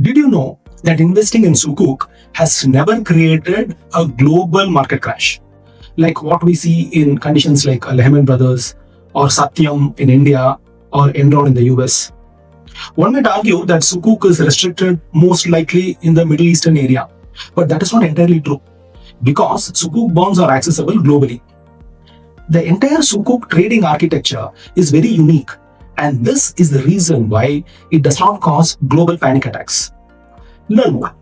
Did you know that investing in Sukuk has never created a global market crash? Like what we see in conditions like Lehman Brothers or Satyam in India or Enron in the US. One might argue that Sukuk is restricted most likely in the Middle Eastern area, but that is not entirely true because Sukuk bonds are accessible globally. The entire Sukuk trading architecture is very unique, and this is the reason why it does not cause global panic attacks. Learn more.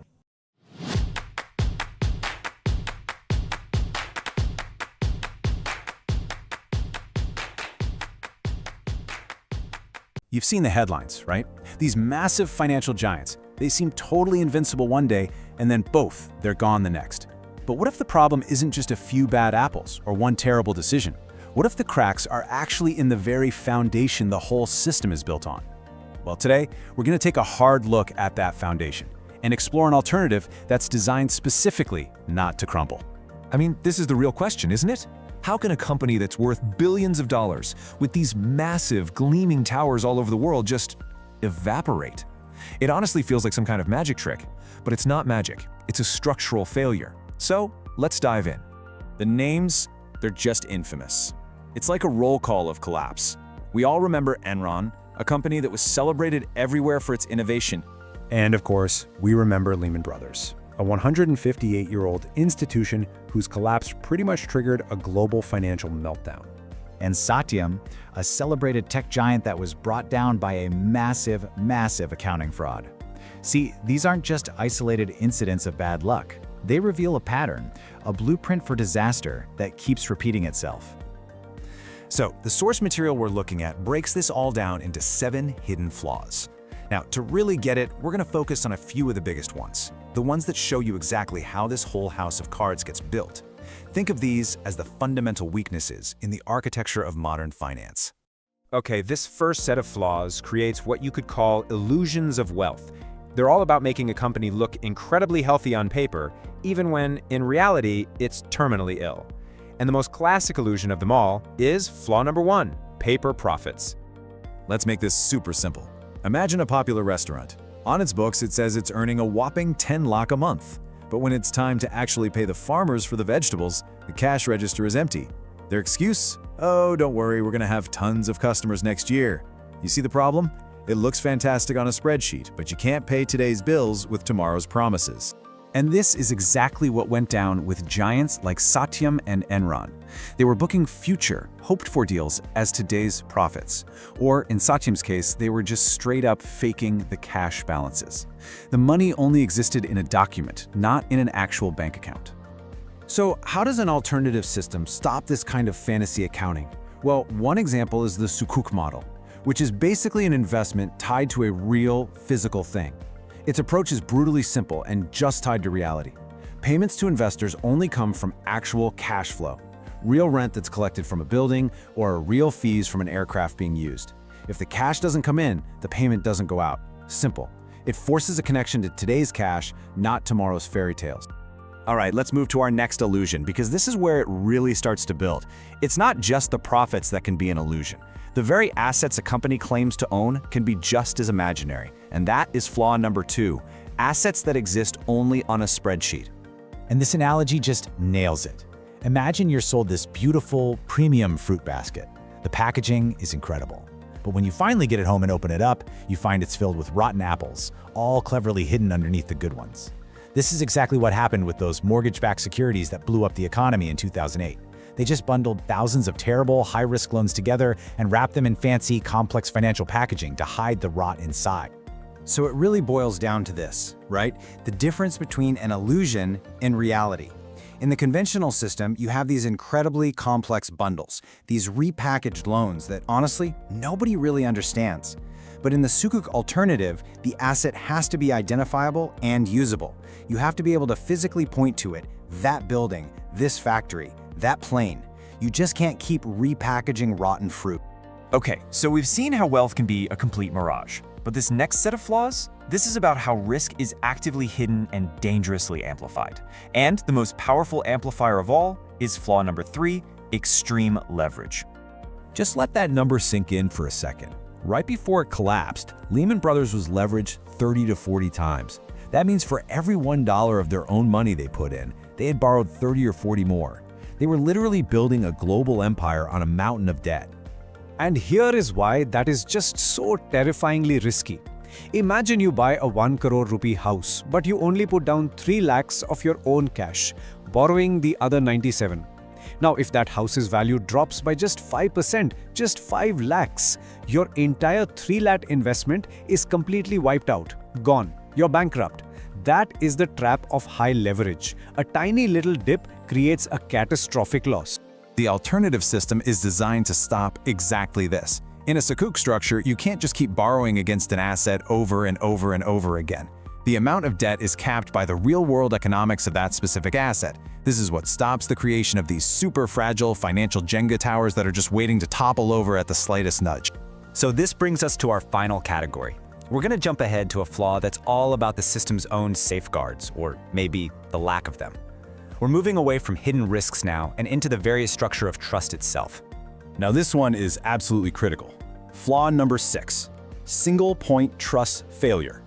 You've seen the headlines, right? These massive financial giants, they seem totally invincible one day, and then both, they're gone the next. But what if the problem isn't just a few bad apples or one terrible decision? What if the cracks are actually in the very foundation the whole system is built on? Well, today, we're going to take a hard look at that foundation and explore an alternative that's designed specifically not to crumble. I mean, this is the real question, isn't it? How can a company that's worth billions of dollars, with these massive, gleaming towers all over the world, just evaporate? It honestly feels like some kind of magic trick, but it's not magic. It's a structural failure. So, let's dive in. The names, they're just infamous. It's like a roll call of collapse. We all remember Enron, a company that was celebrated everywhere for its innovation. And of course, we remember Lehman Brothers, a 158-year-old institution whose collapse pretty much triggered a global financial meltdown. And Satyam, a celebrated tech giant that was brought down by a massive, massive accounting fraud. See, these aren't just isolated incidents of bad luck. They reveal a pattern, a blueprint for disaster that keeps repeating itself. So, the source material we're looking at breaks this all down into 7 hidden flaws. Now, to really get it, we're going to focus on a few of the biggest ones, the ones that show you exactly how this whole house of cards gets built. Think of these as the fundamental weaknesses in the architecture of modern finance. Okay, this first set of flaws creates what you could call illusions of wealth. They're all about making a company look incredibly healthy on paper, even when, in reality, it's terminally ill. And the most classic illusion of them all is flaw number 1, paper profits. Let's make this super simple. Imagine a popular restaurant. On its books, it says it's earning a whopping 10 lakh a month. But when it's time to actually pay the farmers for the vegetables, the cash register is empty. Their excuse? Oh, don't worry, we're gonna have tons of customers next year. You see the problem? It looks fantastic on a spreadsheet, but you can't pay today's bills with tomorrow's promises. And this is exactly what went down with giants like Satyam and Enron. They were booking future, hoped-for deals as today's profits. Or in Satyam's case, they were just straight up faking the cash balances. The money only existed in a document, not in an actual bank account. So how does an alternative system stop this kind of fantasy accounting? Well, one example is the Sukuk model, which is basically an investment tied to a real physical thing. Its approach is brutally simple and just tied to reality. Payments to investors only come from actual cash flow, real rent that's collected from a building, or real fees from an aircraft being used. If the cash doesn't come in, the payment doesn't go out. Simple. It forces a connection to today's cash, not tomorrow's fairy tales. All right, let's move to our next illusion, because this is where it really starts to build. It's not just the profits that can be an illusion. The very assets a company claims to own can be just as imaginary, and that is flaw number 2, assets that exist only on a spreadsheet. And this analogy just nails it. Imagine you're sold this beautiful, premium fruit basket. The packaging is incredible. But when you finally get it home and open it up, you find it's filled with rotten apples, all cleverly hidden underneath the good ones. This is exactly what happened with those mortgage-backed securities that blew up the economy in 2008. They just bundled thousands of terrible, high-risk loans together and wrapped them in fancy, complex financial packaging to hide the rot inside. So it really boils down to this, right? The difference between an illusion and reality. In the conventional system, you have these incredibly complex bundles, these repackaged loans that, honestly, nobody really understands. But in the Sukuk alternative, the asset has to be identifiable and usable. You have to be able to physically point to it, that building, this factory, that plane. You just can't keep repackaging rotten fruit. Okay, so we've seen how wealth can be a complete mirage. But this next set of flaws? This is about how risk is actively hidden and dangerously amplified. And the most powerful amplifier of all is flaw number 3, extreme leverage. Just let that number sink in for a second. Right before it collapsed, Lehman Brothers was leveraged 30 to 40 times. That means for every $1 of their own money they put in, they had borrowed 30 or 40 more. They were literally building a global empire on a mountain of debt. And here is why that is just so terrifyingly risky. Imagine you buy a 1 crore rupee house, but you only put down 3 lakhs of your own cash, borrowing the other 97. Now, if that house's value drops by just 5%, just 5 lakhs, your entire 3 lakh investment is completely wiped out, gone. You're bankrupt. That is the trap of high leverage. A tiny little dip creates a catastrophic loss. The alternative system is designed to stop exactly this. In a Sukuk structure, you can't just keep borrowing against an asset over and over and over again. The amount of debt is capped by the real-world economics of that specific asset. This is what stops the creation of these super fragile financial Jenga towers that are just waiting to topple over at the slightest nudge. So this brings us to our final category. We're going to jump ahead to a flaw that's all about the system's own safeguards, or maybe the lack of them. We're moving away from hidden risks now and into the very structure of trust itself. Now this one is absolutely critical. Flaw number 6, single-point trust failure.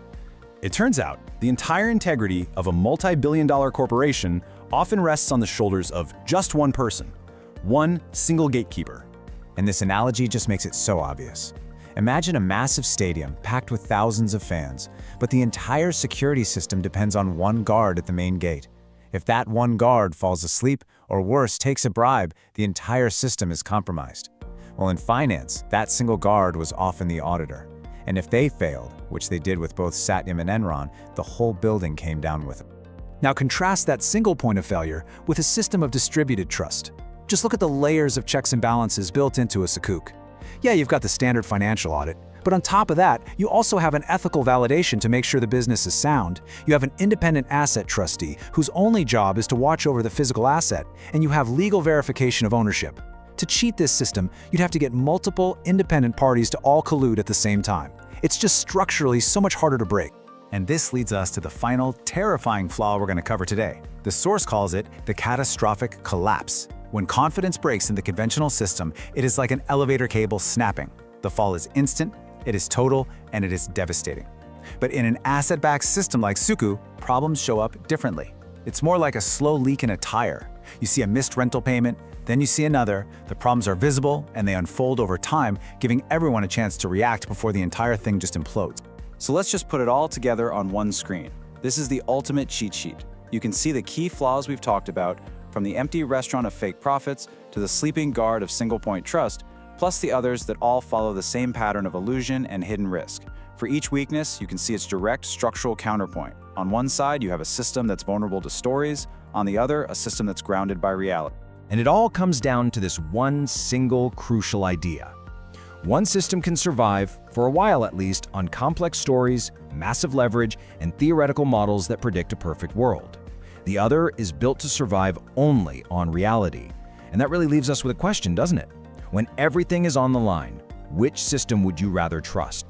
It turns out the entire integrity of a multi-billion-dollar corporation often rests on the shoulders of just one person, one single gatekeeper. And this analogy just makes it so obvious. Imagine a massive stadium packed with thousands of fans, but the entire security system depends on one guard at the main gate. If that one guard falls asleep, or worse, takes a bribe, the entire system is compromised. Well, in finance, that single guard was often the auditor. And if they failed, which they did with both Satyam and Enron, the whole building came down with them. Now contrast that single point of failure with a system of distributed trust. Just look at the layers of checks and balances built into a Sukuk. Yeah, you've got the standard financial audit, but on top of that, you also have an ethical validation to make sure the business is sound. You have an independent asset trustee whose only job is to watch over the physical asset, and you have legal verification of ownership. To cheat this system, you'd have to get multiple independent parties to all collude at the same time. It's just structurally so much harder to break. And this leads us to the final terrifying flaw we're going to cover today. The source calls it the catastrophic collapse. When confidence breaks in the conventional system, it is like an elevator cable snapping. The fall is instant, it is total, and it is devastating. But in an asset-backed system like Sukuk, problems show up differently. It's more like a slow leak in a tire. You see a missed rental payment, then you see another, the problems are visible, and they unfold over time, giving everyone a chance to react before the entire thing just implodes. So let's just put it all together on one screen. This is the ultimate cheat sheet. You can see the key flaws we've talked about, from the empty restaurant of fake profits to the sleeping guard of single-point trust, plus the others that all follow the same pattern of illusion and hidden risk. For each weakness, you can see its direct structural counterpoint. On one side, you have a system that's vulnerable to stories. On the other, a system that's grounded by reality. And it all comes down to this one single crucial idea. One system can survive, for a while at least, on complex stories, massive leverage, and theoretical models that predict a perfect world. The other is built to survive only on reality. And that really leaves us with a question, doesn't it? When everything is on the line, which system would you rather trust?